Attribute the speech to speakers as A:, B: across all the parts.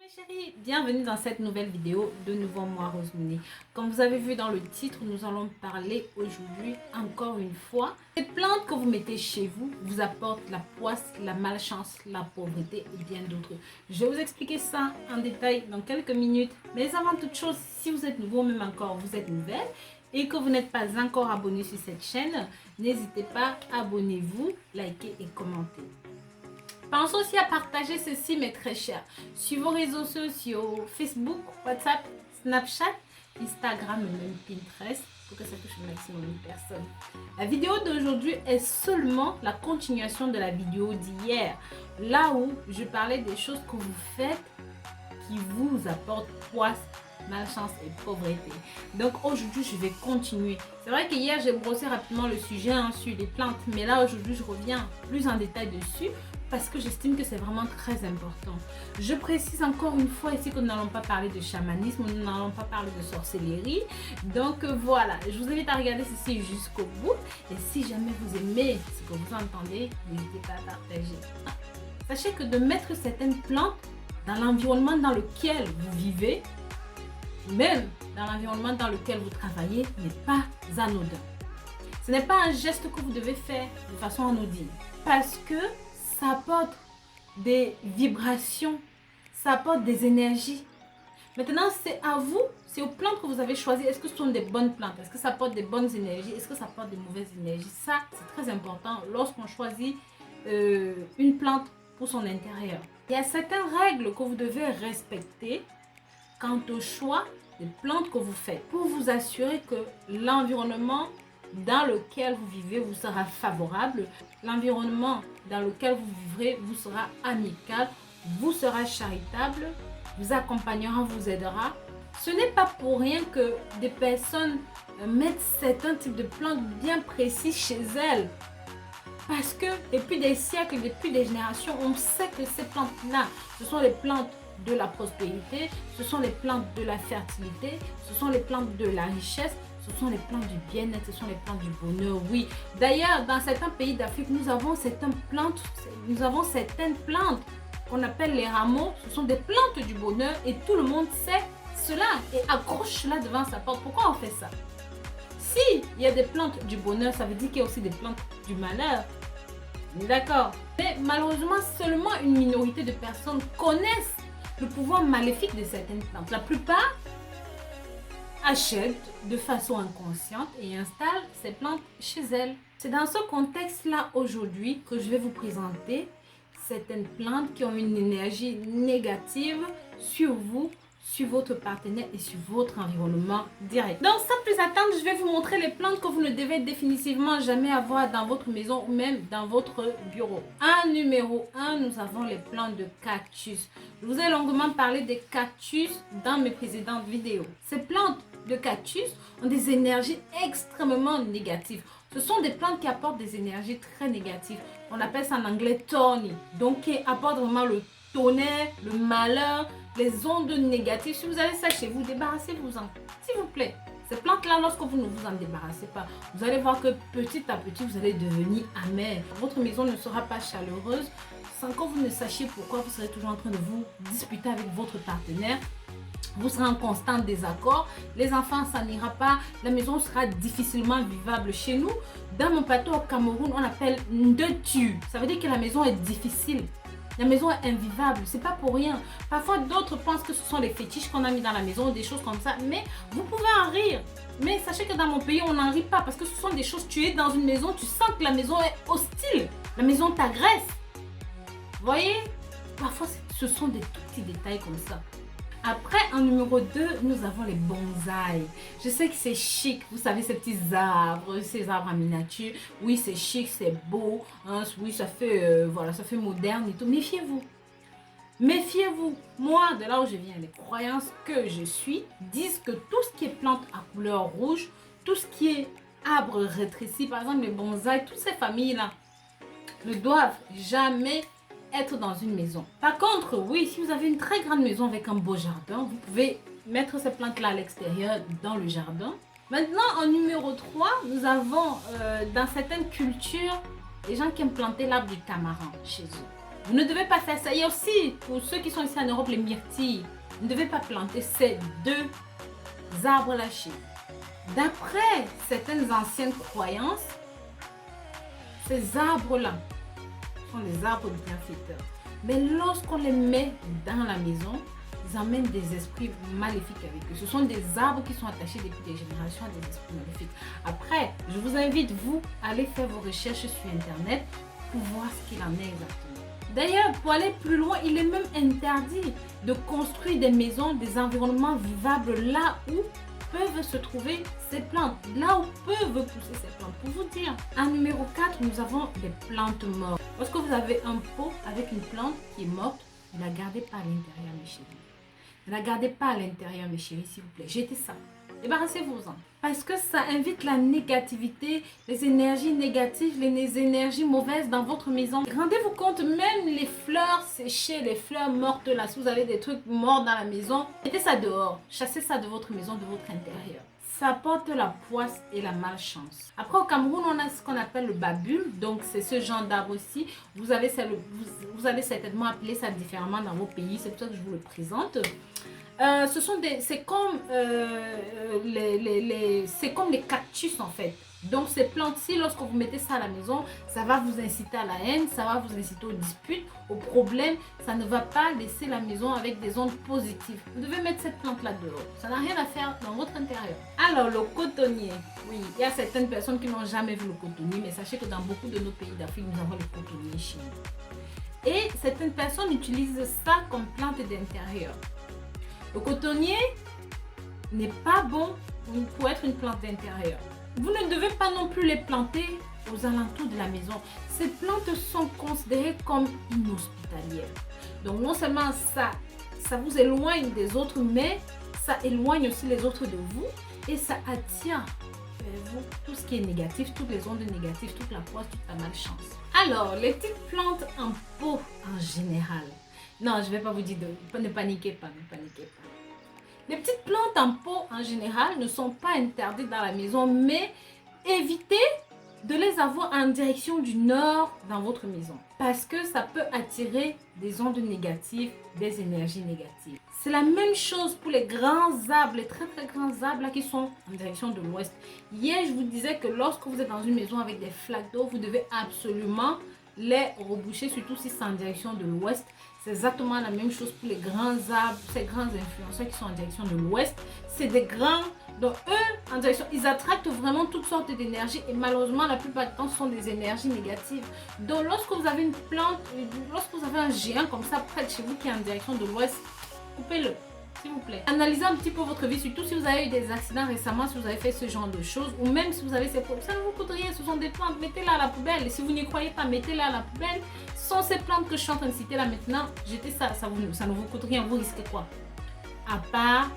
A: Mes chéris, bienvenue dans cette nouvelle vidéo. De nouveau moi Rosemary. Comme vous avez vu dans le titre, nous allons parler aujourd'hui encore une fois. Les plantes que vous mettez chez vous vous apportent la poisse, la malchance, la pauvreté et bien d'autres. Je vais vous expliquer ça en détail dans quelques minutes. Mais avant toute chose, si vous êtes nouveau, même encore vous êtes nouvelle et que vous n'êtes pas encore abonné sur cette chaîne, n'hésitez pas, abonnez-vous, likez et commentez. Pensez aussi à partager ceci, mes très chers, sur vos réseaux sociaux, Facebook, WhatsApp, Snapchat, Instagram et même Pinterest, pour que ça touche le maximum de personnes. La vidéo d'aujourd'hui est seulement la continuation de la vidéo d'hier, là où je parlais des choses que vous faites qui vous apportent poisse, malchance et pauvreté. Donc aujourd'hui, je vais continuer. C'est vrai que hier, j'ai brossé rapidement le sujet sur les plantes, mais là, aujourd'hui, je reviens plus en détail dessus parce que j'estime que c'est vraiment très important. Je précise encore une fois ici que nous n'allons pas parler de chamanisme, nous n'allons pas parler de sorcellerie. Donc voilà, je vous invite à regarder ceci jusqu'au bout. Et si jamais vous aimez ce que vous entendez, n'hésitez pas à partager. Sachez que de mettre certaines plantes dans l'environnement dans lequel vous vivez, même dans l'environnement dans lequel vous travaillez, n'est pas anodin. Ce n'est pas un geste que vous devez faire de façon anodine. Parce que ça apporte des vibrations, ça apporte des énergies. Maintenant, c'est à vous, c'est aux plantes que vous avez choisies. Est-ce que ce sont des bonnes plantes? Est-ce que ça apporte des bonnes énergies? Est-ce que ça apporte des mauvaises énergies? Ça, c'est très important lorsqu'on choisit une plante pour son intérieur. Il y a certaines règles que vous devez respecter quant au choix des plantes que vous faites pour vous assurer que l'environnement dans lequel vous vivez vous sera favorable, l'environnement dans lequel vous vivrez vous sera amical, vous sera charitable, vous accompagnera, vous aidera. Ce n'est pas pour rien que des personnes mettent certains types de plantes bien précis chez elles. Parce que depuis des siècles, depuis des générations, on sait que ces plantes-là, ce sont les plantes de la prospérité, ce sont les plantes de la fertilité, ce sont les plantes de la richesse, ce sont les plantes du bien-être, ce sont les plantes du bonheur, oui. D'ailleurs, dans certains pays d'Afrique, nous avons certaines plantes qu'on appelle les rameaux. Ce sont des plantes du bonheur et tout le monde sait cela et accroche cela devant sa porte. Pourquoi on fait ça? Si il y a des plantes du bonheur, ça veut dire qu'il y a aussi des plantes du malheur. D'accord? Mais malheureusement, seulement une minorité de personnes connaissent le pouvoir maléfique de certaines plantes. La plupart achètent de façon inconsciente et installent ces plantes chez elles. C'est dans ce contexte-là aujourd'hui que je vais vous présenter certaines plantes qui ont une énergie négative sur vous, sur votre partenaire et sur votre environnement direct. Donc sans plus attendre, je vais vous montrer les plantes que vous ne devez définitivement jamais avoir dans votre maison ou même dans votre bureau. En numéro 1, nous avons les plantes de cactus. Je vous ai longuement parlé des cactus dans mes précédentes vidéos. Ces plantes de cactus ont des énergies extrêmement négatives. Ce sont des plantes qui apportent des énergies très négatives. On appelle ça en anglais thorny. Donc qui apportent vraiment le tonnerre, le malheur, les ondes négatives. Si vous avez ça chez vous, débarrassez-vous-en, s'il vous plaît. Ces plantes-là, lorsque vous ne vous en débarrassez pas, vous allez voir que petit à petit, vous allez devenir amer. Votre maison ne sera pas chaleureuse. Sans que vous ne sachiez pourquoi, vous serez toujours en train de vous disputer avec votre partenaire. Vous serez en constant désaccord, les enfants s'en ira pas, la maison sera difficilement vivable chez nous. Dans mon plateau au Cameroun, on appelle ndetu. Ça veut dire que la maison est difficile. La maison est invivable, c'est pas pour rien. Parfois, d'autres pensent que ce sont les fétiches qu'on a mis dans la maison, des choses comme ça. Mais vous pouvez en rire. Mais sachez que dans mon pays, on n'en rit pas parce que ce sont des choses, tu es dans une maison, tu sens que la maison est hostile. La maison t'agresse. Vous voyez? Parfois, ce sont des tout petits détails comme ça. Après, en numéro 2, nous avons les bonsaïs. Je sais que c'est chic, vous savez, ces petits arbres, ces arbres en miniature. Oui, c'est chic, c'est beau. Hein, oui, ça fait, voilà, ça fait moderne et tout. Méfiez-vous. Méfiez-vous. Moi, de là où je viens, les croyances que je suis disent que tout ce qui est plante à couleur rouge, tout ce qui est arbre rétréci, par exemple les bonsaïs, toutes ces familles-là, ne doivent jamais être dans une maison. Par contre, oui, si vous avez une très grande maison avec un beau jardin, vous pouvez mettre ces plantes-là à l'extérieur dans le jardin. Maintenant, en numéro 3, nous avons dans certaines cultures, les gens qui aiment planter l'arbre du tamarin chez eux. Vous ne devez pas faire ça. Il y a aussi, pour ceux qui sont ici en Europe, les myrtilles. Vous ne devez pas planter ces deux arbres-là chez vous. D'après certaines anciennes croyances, ces arbres-là sont les arbres du bienfaiteur. Mais lorsqu'on les met dans la maison, ils amènent des esprits maléfiques avec eux. Ce sont des arbres qui sont attachés depuis des générations à des esprits maléfiques. Après, je vous invite, vous, à aller faire vos recherches sur Internet pour voir ce qu'il en est exactement. D'ailleurs, pour aller plus loin, il est même interdit de construire des maisons, des environnements vivables là où peuvent se trouver ces plantes, là où peuvent pousser ces plantes. Pour vous dire, en numéro 4, nous avons des plantes mortes. Lorsque vous avez un pot avec une plante qui est morte, ne la gardez pas à l'intérieur, mes chéris. Ne la gardez pas à l'intérieur, mes chéris, s'il vous plaît. Jetez ça. Débarrassez-vous-en. Parce que ça invite la négativité, les énergies négatives, les énergies mauvaises dans votre maison. Rendez-vous compte, même les fleurs séchées, les fleurs mortes là, si vous avez des trucs morts dans la maison, mettez ça dehors. Chassez ça de votre maison, de votre intérieur. Ça apporte la poisse et la malchance. Après, au Cameroun, on a ce qu'on appelle le babul. Donc, c'est ce genre d'arbre aussi. Vous allez certainement appeler ça différemment dans vos pays. C'est pour ça que je vous le présente. C'est comme les cactus en fait. Donc ces plantes-ci, lorsque vous mettez ça à la maison, ça va vous inciter à la haine, ça va vous inciter aux disputes, aux problèmes. Ça ne va pas laisser la maison avec des ondes positives. Vous devez mettre cette plante-là dehors. Ça n'a rien à faire dans votre intérieur. Alors le cotonnier. Oui, il y a certaines personnes qui n'ont jamais vu le cotonnier, mais sachez que dans beaucoup de nos pays d'Afrique, nous avons le cotonnier chez nous. Et certaines personnes utilisent ça comme plante d'intérieur. Le cotonnier n'est pas bon pour être une plante d'intérieur. Vous ne devez pas non plus les planter aux alentours de la maison. Ces plantes sont considérées comme inhospitalières. Donc non seulement ça vous éloigne des autres, mais ça éloigne aussi les autres de vous et ça attire vers vous tout ce qui est négatif, toutes les ondes négatives, toute la poisse, toute la malchance. Alors, les petites plantes en pot en général. Non, je ne vais pas vous dire ne paniquez pas, ne paniquez pas. Les petites plantes en pot en général ne sont pas interdites dans la maison, mais évitez de les avoir en direction du nord dans votre maison. Parce que ça peut attirer des ondes négatives, des énergies négatives. C'est la même chose pour les grands arbres, les très très grands arbres là, qui sont en direction de l'ouest. Hier, je vous disais que lorsque vous êtes dans une maison avec des flaques d'eau, vous devez absolument les reboucher, surtout si c'est en direction de l'ouest. C'est exactement la même chose pour les grands arbres, ces grands influenceurs qui sont en direction de l'ouest. C'est des grands, donc eux, en direction, ils attractent vraiment toutes sortes d'énergies et malheureusement, la plupart du temps, ce sont des énergies négatives. Donc lorsque vous avez une plante, lorsque vous avez un géant comme ça près de chez vous qui est en direction de l'ouest, coupez-le. S'il vous plaît. Analysez un petit peu votre vie, surtout si vous avez eu des accidents récemment, si vous avez fait ce genre de choses, ou même si vous avez ces problèmes. Ça ne vous coûte rien, ce sont des plantes, mettez-les à la poubelle. Et si vous n'y croyez pas, mettez-les à la poubelle. Ce sont ces plantes que je suis en train de citer là maintenant. Jetez ça, ça ne vous coûte rien, vous risquez quoi? À part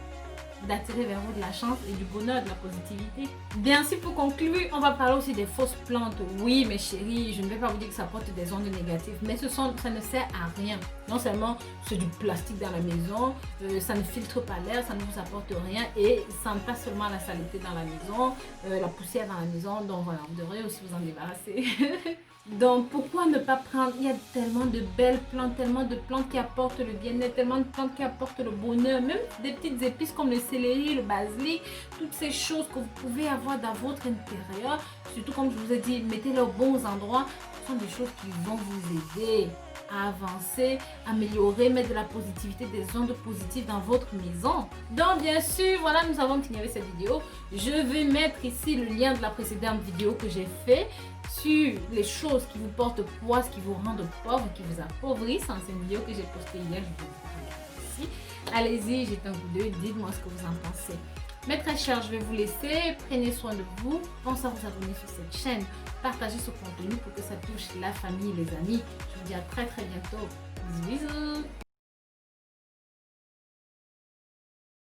A: d'attirer vers vous de la chance et du bonheur, de la positivité. Bien sûr, pour conclure, on va parler aussi des fausses plantes. Oui, mes chéris, je ne vais pas vous dire que ça porte des ondes négatives, mais ça ne sert à rien. Non seulement c'est du plastique dans la maison, ça ne filtre pas l'air, ça ne vous apporte rien et ça ne passe seulement la saleté dans la maison, la poussière dans la maison. Donc voilà, vous devrez aussi vous en débarrasser. Donc pourquoi ne pas prendre, il y a tellement de belles plantes, tellement de plantes qui apportent le bien-être, tellement de plantes qui apportent le bonheur, même des petites épices comme le céleri, le basilic, toutes ces choses que vous pouvez avoir dans votre intérieur, surtout comme je vous ai dit, mettez-les aux bons endroits, ce sont des choses qui vont vous aider à avancer, améliorer, mettre de la positivité, des ondes positives dans votre maison. Donc bien sûr, voilà, nous avons fini avec cette vidéo. Je vais mettre ici le lien de la précédente vidéo que j'ai fait sur les choses qui vous portent poids, qui vous rendent pauvre, qui vous appauvrissent. C'est une vidéo que j'ai postée hier, je vous regarder ici. Allez-y, jetez un coup d'œil, dites-moi ce que vous en pensez. Mes très chers, je vais vous laisser. Prenez soin de vous. Pensez à vous abonner sur cette chaîne. Partagez ce contenu pour que ça touche la famille, les amis. Je vous dis à très très bientôt. Bisous bisous.